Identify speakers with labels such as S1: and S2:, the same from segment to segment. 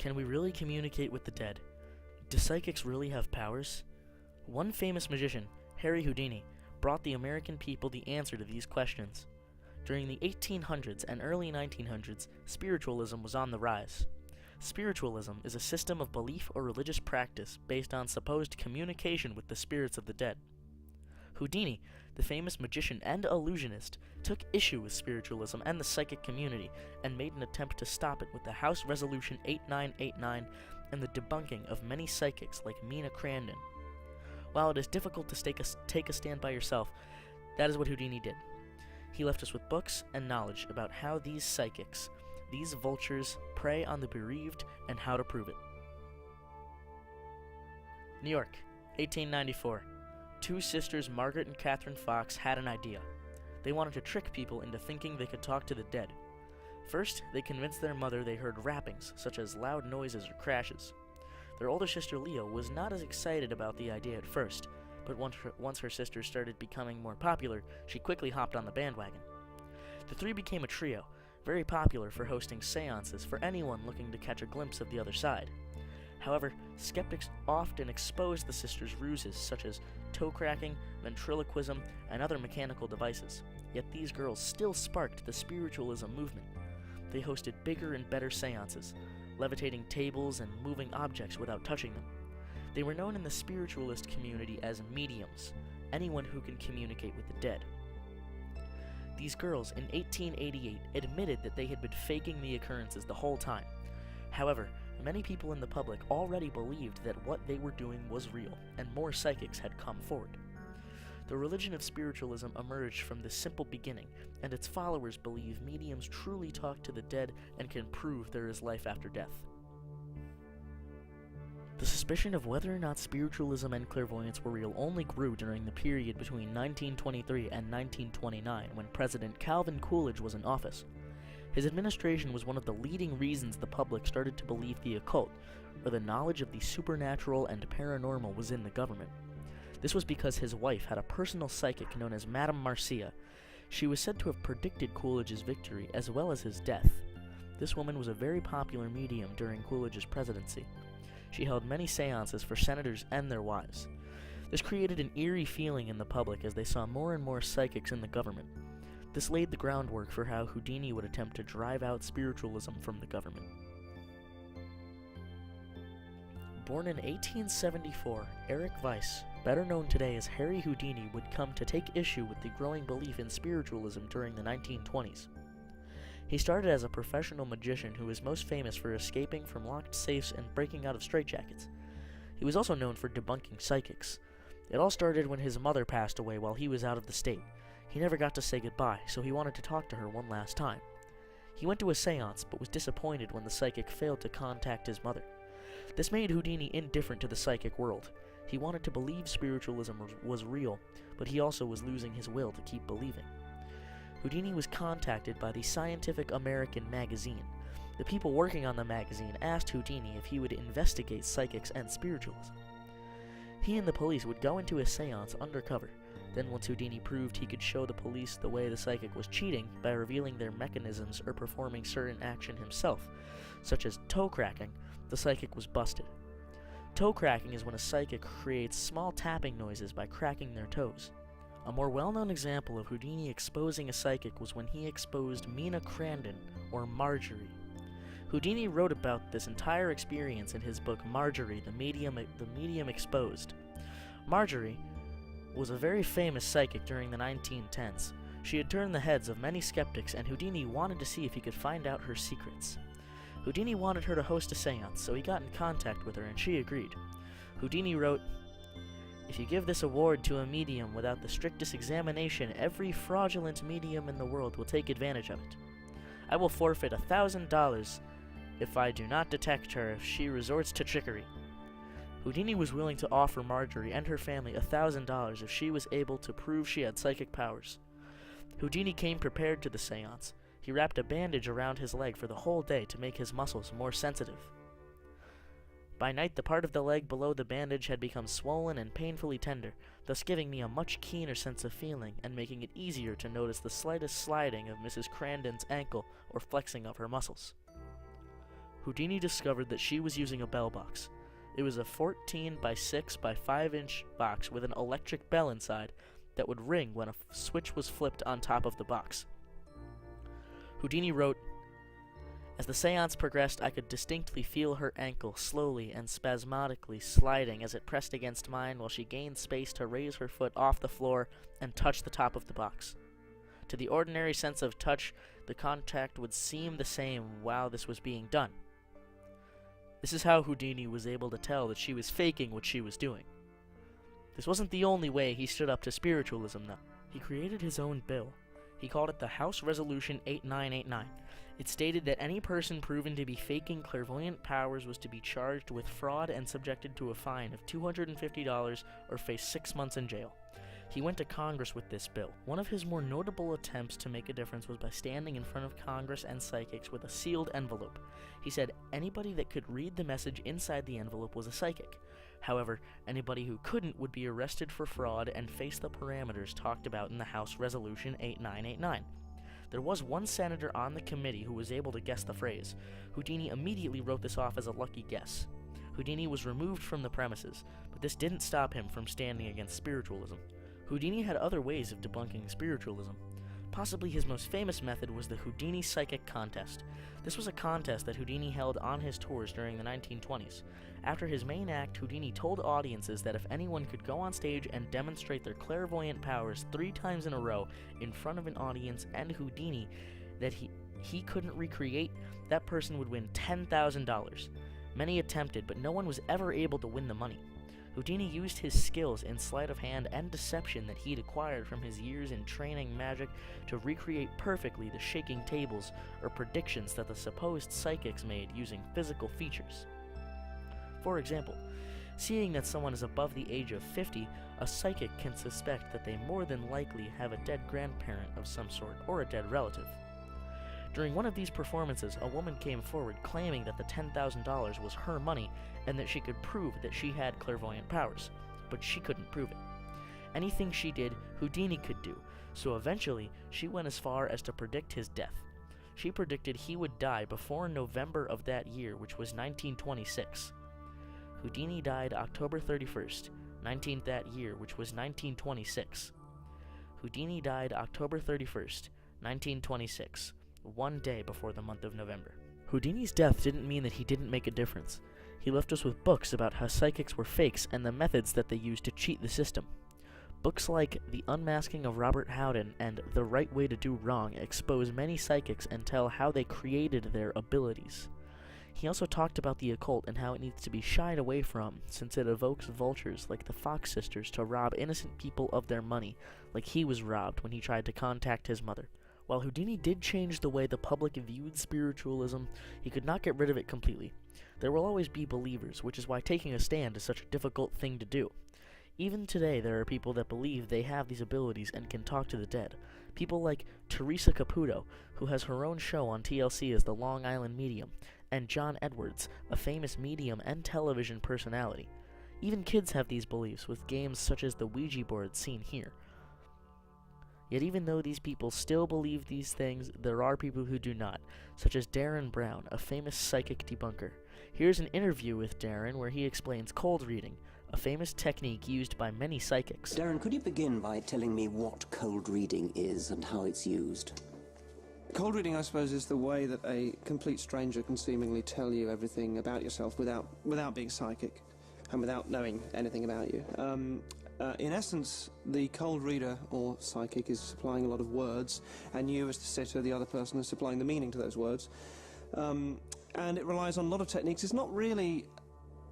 S1: Can we really communicate with the dead? Do psychics really have powers? One famous magician, Harry Houdini, brought the American people the answer to these questions. During the 1800s and early 1900s, spiritualism was on the rise. Spiritualism is a system of belief or religious practice based on supposed communication with the spirits of the dead. Houdini, the famous magician and illusionist, took issue with spiritualism and the psychic community and made an attempt to stop it with the House Resolution 8989 and the debunking of many psychics like Mina Crandon. While it is difficult to take a stand by yourself, that is what Houdini did. He left us with books and knowledge about how these psychics, these vultures, prey on the bereaved and how to prove it. New York, 1894. Two sisters, Margaret and Catherine Fox, had an idea. They wanted to trick people into thinking they could talk to the dead. First, they convinced their mother they heard rappings, such as loud noises or crashes. Their older sister Leo was not as excited about the idea at first, but once her sister started becoming more popular, she quickly hopped on the bandwagon. The three became a trio, very popular for hosting seances for anyone looking to catch a glimpse of the other side. However, skeptics often exposed the sisters' ruses such as toe cracking, ventriloquism, and other mechanical devices. Yet these girls still sparked the spiritualism movement. They hosted bigger and better seances, levitating tables and moving objects without touching them. They were known in the spiritualist community as mediums, anyone who can communicate with the dead. These girls in 1888 admitted that they had been faking the occurrences the whole time. However, many people in the public already believed that what they were doing was real, and more psychics had come forward. The religion of spiritualism emerged from this simple beginning, and its followers believe mediums truly talk to the dead and can prove there is life after death. The suspicion of whether or not spiritualism and clairvoyance were real only grew during the period between 1923 and 1929, when President Calvin Coolidge was in office. His administration was one of the leading reasons the public started to believe the occult, or the knowledge of the supernatural and paranormal was in the government. This was because his wife had a personal psychic known as Madame Marcia. She was said to have predicted Coolidge's victory as well as his death. This woman was a very popular medium during Coolidge's presidency. She held many seances for senators and their wives. This created an eerie feeling in the public as they saw more and more psychics in the government. This laid the groundwork for how Houdini would attempt to drive out spiritualism from the government. Born in 1874, Eric Weiss, better known today as Harry Houdini, would come to take issue with the growing belief in spiritualism during the 1920s. He started as a professional magician who was most famous for escaping from locked safes and breaking out of straitjackets. He was also known for debunking psychics. It all started when his mother passed away while he was out of the state. He never got to say goodbye, so he wanted to talk to her one last time. He went to a seance, but was disappointed when the psychic failed to contact his mother. This made Houdini indifferent to the psychic world. He wanted to believe spiritualism was real, but he also was losing his will to keep believing. Houdini was contacted by the Scientific American magazine. The people working on the magazine asked Houdini if he would investigate psychics and spiritualism. He and the police would go into a seance undercover. Then once Houdini proved he could show the police the way the psychic was cheating by revealing their mechanisms or performing certain action himself, such as toe cracking, the psychic was busted. Toe cracking is when a psychic creates small tapping noises by cracking their toes. A more well-known example of Houdini exposing a psychic was when he exposed Mina Crandon, or Marjorie. Houdini wrote about this entire experience in his book Marjorie, the Medium Exposed. Marjorie was a very famous psychic during the 1910s. She had turned the heads of many skeptics, and Houdini wanted to see if he could find out her secrets. Houdini wanted her to host a seance, so he got in contact with her, and she agreed. Houdini wrote, "If you give this award to a medium without the strictest examination, every fraudulent medium in the world will take advantage of it. I will forfeit $1,000 if I do not detect her if she resorts to trickery." Houdini was willing to offer Marjorie and her family $1,000 if she was able to prove she had psychic powers. Houdini came prepared to the seance. He wrapped a bandage around his leg for the whole day to make his muscles more sensitive. By night, the part of the leg below the bandage had become swollen and painfully tender, thus giving me a much keener sense of feeling and making it easier to notice the slightest sliding of Mrs. Crandon's ankle or flexing of her muscles. Houdini discovered that she was using a bell box. It was a 14 by 6 by 5 inch box with an electric bell inside that would ring when a switch was flipped on top of the box. Houdini wrote, "As the seance progressed, I could distinctly feel her ankle slowly and spasmodically sliding as it pressed against mine while she gained space to raise her foot off the floor and touch the top of the box. To the ordinary sense of touch, the contact would seem the same while this was being done." This is how Houdini was able to tell that she was faking what she was doing. This wasn't the only way he stood up to spiritualism, though. He created his own bill. He called it the House Resolution 8989. It stated that any person proven to be faking clairvoyant powers was to be charged with fraud and subjected to a fine of $250 or face 6 months in jail. He went to Congress with this bill. One of his more notable attempts to make a difference was by standing in front of Congress and psychics with a sealed envelope. He said anybody that could read the message inside the envelope was a psychic. However, anybody who couldn't would be arrested for fraud and face the parameters talked about in the House Resolution 8989. There was one senator on the committee who was able to guess the phrase. Houdini immediately wrote this off as a lucky guess. Houdini was removed from the premises, but this didn't stop him from standing against spiritualism. Houdini had other ways of debunking spiritualism. Possibly his most famous method was the Houdini Psychic Contest. This was a contest that Houdini held on his tours during the 1920s. After his main act, Houdini told audiences that if anyone could go on stage and demonstrate their clairvoyant powers 3 times in a row in front of an audience and Houdini that he couldn't recreate, that person would win $10,000. Many attempted, but no one was ever able to win the money. Houdini used his skills in sleight of hand and deception that he'd acquired from his years in training magic to recreate perfectly the shaking tables or predictions that the supposed psychics made using physical features. For example, seeing that someone is above the age of 50, a psychic can suspect that they more than likely have a dead grandparent of some sort or a dead relative. During one of these performances, a woman came forward claiming that the $10,000 was her money and that she could prove that she had clairvoyant powers, but she couldn't prove it. Anything she did, Houdini could do, so eventually she went as far as to predict his death. She predicted he would die before November of that year, which was 1926. Houdini died October 31st, that year, which was 1926. Houdini died October 31st, 1926. 1 day before the month of November. Houdini's death didn't mean that he didn't make a difference. He left us with books about how psychics were fakes and the methods that they used to cheat the system. Books like The Unmasking of Robert Houdin and The Right Way to Do Wrong expose many psychics and tell how they created their abilities. He also talked about the occult and how it needs to be shied away from, since it evokes vultures like the Fox sisters to rob innocent people of their money, like he was robbed when he tried to contact his mother. While Houdini did change the way the public viewed spiritualism, he could not get rid of it completely. There will always be believers, which is why taking a stand is such a difficult thing to do. Even today, there are people that believe they have these abilities and can talk to the dead. People like Teresa Caputo, who has her own show on TLC as the Long Island Medium, and John Edwards, a famous medium and television personality. Even kids have these beliefs, with games such as the Ouija board seen here. Yet even though these people still believe these things, there are people who do not, such as Darren Brown, a famous psychic debunker. Here's an interview with Darren where he explains cold reading, a famous technique used by many psychics.
S2: Darren, could you begin by telling me what cold reading is and how it's used?
S3: Cold reading, I suppose, is the way that a complete stranger can seemingly tell you everything about yourself without being psychic and without knowing anything about you. In essence, the cold reader or psychic is supplying a lot of words, and you as the sitter, the other person, is supplying the meaning to those words. And it relies on a lot of techniques. It's not really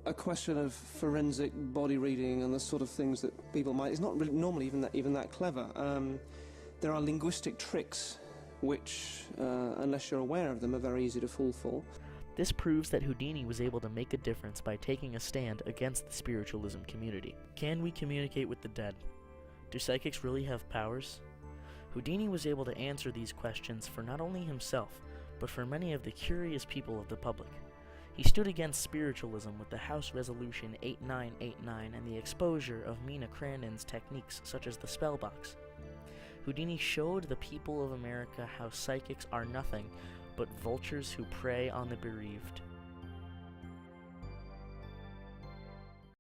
S3: a question of forensic body reading and the sort of things that people might... It's not really normally even that clever. There are linguistic tricks which, unless you're aware of them, are very easy to fall for.
S1: This proves that Houdini was able to make a difference by taking a stand against the spiritualism community. Can we communicate with the dead? Do psychics really have powers? Houdini was able to answer these questions for not only himself, but for many of the curious people of the public. He stood against spiritualism with the House Resolution 8989 and the exposure of Mina Crandon's techniques such as the spell box. Houdini showed the people of America how psychics are nothing but vultures who prey on the bereaved.